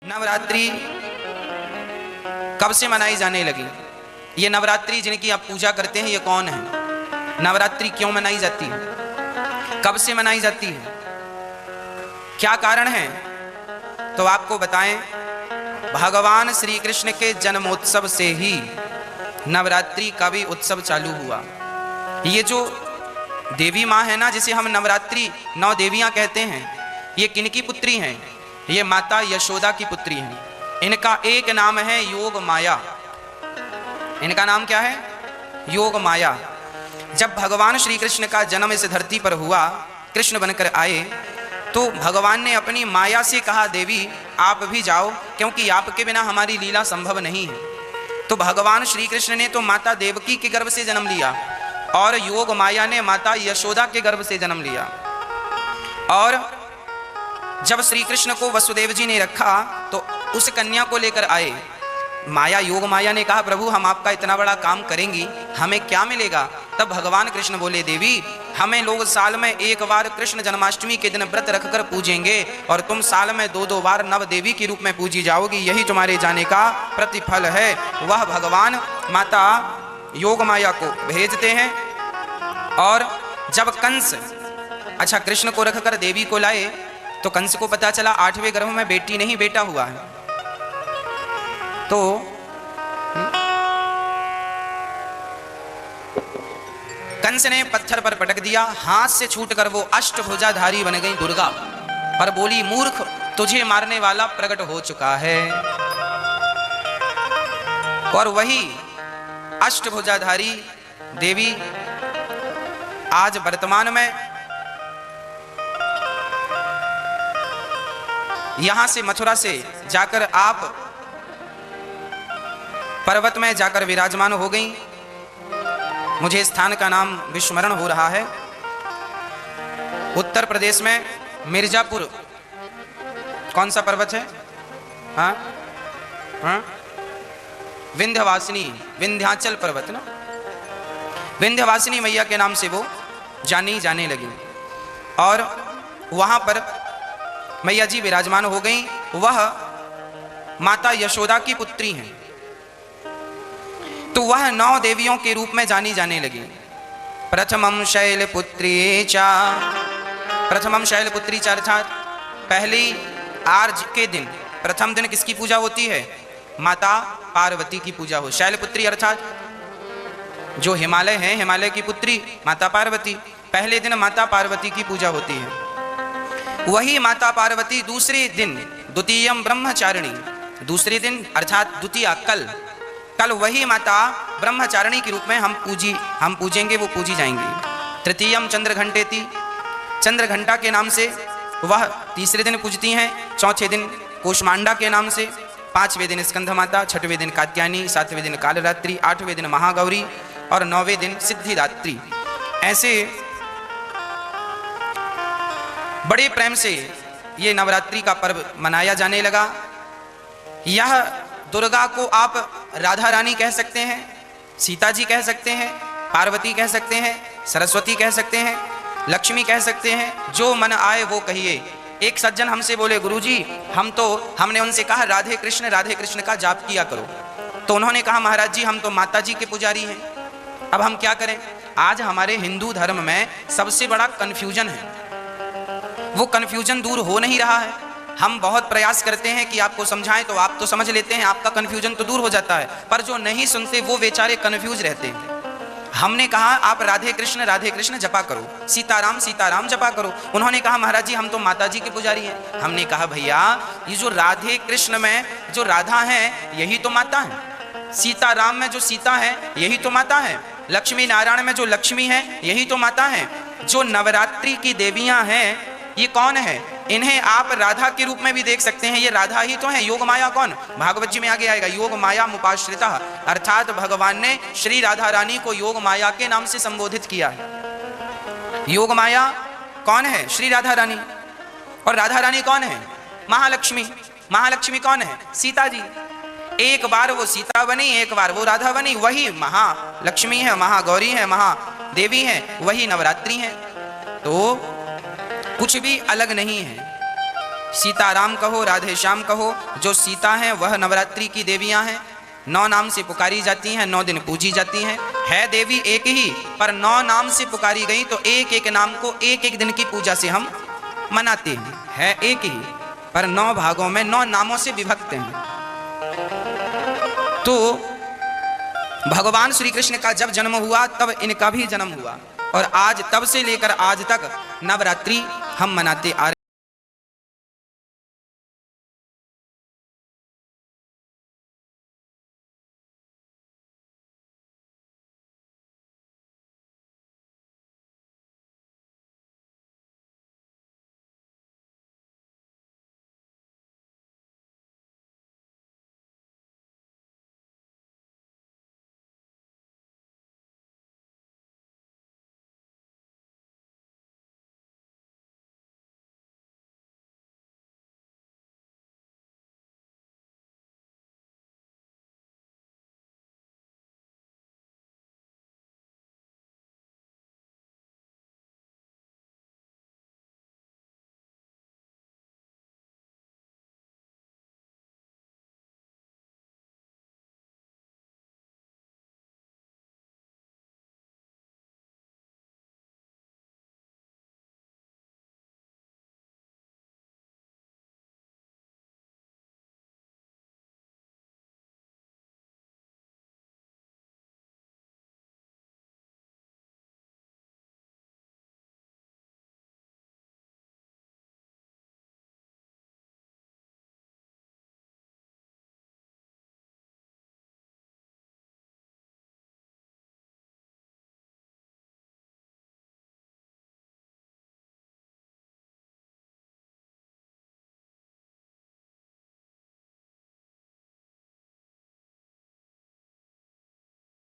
नवरात्रि कब से मनाई जाने लगी? ये नवरात्रि जिनकी आप पूजा करते हैं ये कौन है? नवरात्रि क्यों मनाई जाती है? कब से मनाई जाती है? क्या कारण है? तो आपको बताएं, भगवान श्री कृष्ण के जन्मोत्सव से ही नवरात्रि का भी उत्सव चालू हुआ। ये जो देवी माँ है ना, जिसे हम नवरात्रि 9 देवियां कहते हैं, ये किनकी पुत्री हैं? ये माता यशोदा की पुत्री हैं। इनका एक नाम है योग माया। इनका नाम क्या है? योग माया। जब भगवान श्री कृष्ण का जन्म इस धरती पर हुआ, कृष्ण बनकर आए, तो भगवान ने अपनी माया से कहा, देवी आप भी जाओ, क्योंकि आपके बिना हमारी लीला संभव नहीं है। तो भगवान श्री कृष्ण ने तो माता देवकी के गर्भ से जन्म लिया और योग माया ने माता यशोदा के गर्भ से जन्म लिया। और जब श्री कृष्ण को वसुदेव जी ने रखा तो उस कन्या को लेकर आए। माया, योग माया ने कहा, प्रभु हम आपका इतना बड़ा काम करेंगी, हमें क्या मिलेगा? तब भगवान कृष्ण बोले, देवी हमें लोग साल में एक बार कृष्ण जन्माष्टमी के दिन व्रत रखकर पूजेंगे और तुम साल में 2-2 बार नव देवी के रूप में पूजी जाओगी, यही तुम्हारे जाने का प्रतिफल है। वह भगवान माता योग माया को भेजते हैं। और जब कंस कृष्ण को रखकर देवी को लाए तो कंस को पता चला 8वें गर्भ में बेटी नहीं बेटा हुआ है। तो कंस ने पत्थर पर पटक दिया, हाथ से छूटकर वो अष्टभुजाधारी बन गई दुर्गा और बोली, मूर्ख तुझे मारने वाला प्रकट हो चुका है। और वही अष्टभुजाधारी देवी आज वर्तमान में यहां से मथुरा से जाकर आप पर्वत में जाकर विराजमान हो गई। मुझे स्थान का नाम विस्मरण हो रहा है। उत्तर प्रदेश में मिर्जापुर, कौन सा पर्वत है? हाँ? विंध्यवासिनी, विंध्याचल पर्वत ना, विंध्यवासिनी मैया के नाम से वो जानी जाने लगी। और वहां पर मैया जी विराजमान हो गई। वह माता यशोदा की पुत्री हैं। तो वह 9 देवियों के रूप में जानी जाने लगी। प्रथमम शैलपुत्री चा, प्रथमम शैलपुत्री चा अर्थात पहली आर्ज के दिन, प्रथम दिन किसकी पूजा होती है? माता पार्वती की पूजा हो। शैलपुत्री अर्थात जो हिमालय है, हिमालय की पुत्री माता पार्वती। पहले दिन माता पार्वती की पूजा होती है। वही माता पार्वती दूसरे दिन, द्वितीयम ब्रह्मचारिणी, दूसरे दिन अर्थात द्वितीय कल वही माता ब्रह्मचारिणी के रूप में हम पूजेंगे, वो पूजी जाएंगी। तृतीयम चंद्रघंटेति, चंद्रघंटा के नाम से वह तीसरे दिन पूजती हैं। चौथे दिन कोषमांडा के नाम से, 5वें दिन स्कंध माता, 6वें दिन कात्यायनी, 7वें दिन कालरात्रि, 8वें दिन महागौरी और 9वें दिन सिद्धिदात्री। ऐसे बड़े प्रेम से ये नवरात्रि का पर्व मनाया जाने लगा। यह दुर्गा को आप राधा रानी कह सकते हैं, सीता जी कह सकते हैं, पार्वती कह सकते हैं, सरस्वती कह सकते हैं, लक्ष्मी कह सकते हैं, जो मन आए वो कहिए। एक सज्जन हमसे बोले, गुरुजी हमने उनसे कहा राधे कृष्ण का जाप किया करो। तो उन्होंने कहा, महाराज जी हम तो माता जी के पुजारी हैं, अब हम क्या करें? आज हमारे हिंदू धर्म में सबसे बड़ा कन्फ्यूजन है, वो कन्फ्यूजन दूर हो नहीं रहा है। हम बहुत प्रयास करते हैं कि आपको समझाएं तो आप तो समझ लेते हैं, आपका कन्फ्यूजन तो दूर हो जाता है, पर जो नहीं सुनते वो बेचारे कन्फ्यूज रहते हैं। हमने कहा आप राधे कृष्ण जपा करो, सीताराम जपा करो। उन्होंने कहा महाराज जी हम तो माता जी के पुजारी हैं। हमने कहा भैया ये जो राधे कृष्ण में जो राधा है यही तो माता है, सीताराम में जो सीता है यही तो माता है, लक्ष्मी नारायण में जो लक्ष्मी है यही तो माता है। जो नवरात्रि की देवियां हैं ये कौन है? इन्हें आप राधा के रूप में भी देख सकते हैं, ये राधा ही तो है। योग माया कौन? भागवत जी में आगे आएगा, योग माया मुपाश्रिता, अर्थात भगवान ने श्री राधा रानी को योग माया के नाम से संबोधित किया है। योग माया कौन है? श्री राधा रानी। और राधा रानी कौन है? महालक्ष्मी। महालक्ष्मी कौन है? सीता जी। एक बार वो सीता बनी, एक बार वो राधा बनी, वही महालक्ष्मी है, महागौरी है, महादेवी है, वही नवरात्रि है। तो कुछ भी अलग नहीं है। सीताराम कहो, राधे श्याम कहो, जो सीता हैं वह नवरात्रि की देवियां हैं। 9 नाम से पुकारी जाती हैं, 9 दिन पूजी जाती हैं। है देवी एक ही, पर 9 नाम से पुकारी गई तो एक एक नाम को एक एक दिन की पूजा से हम मनाते हैं। है एक ही, पर 9 भागों में 9 नामों से विभक्त हैं। तो भगवान श्री कृष्ण का जब जन्म हुआ तब इनका भी जन्म हुआ, और आज तब से लेकर आज तक नवरात्रि हम मनाते आ रहे हैं।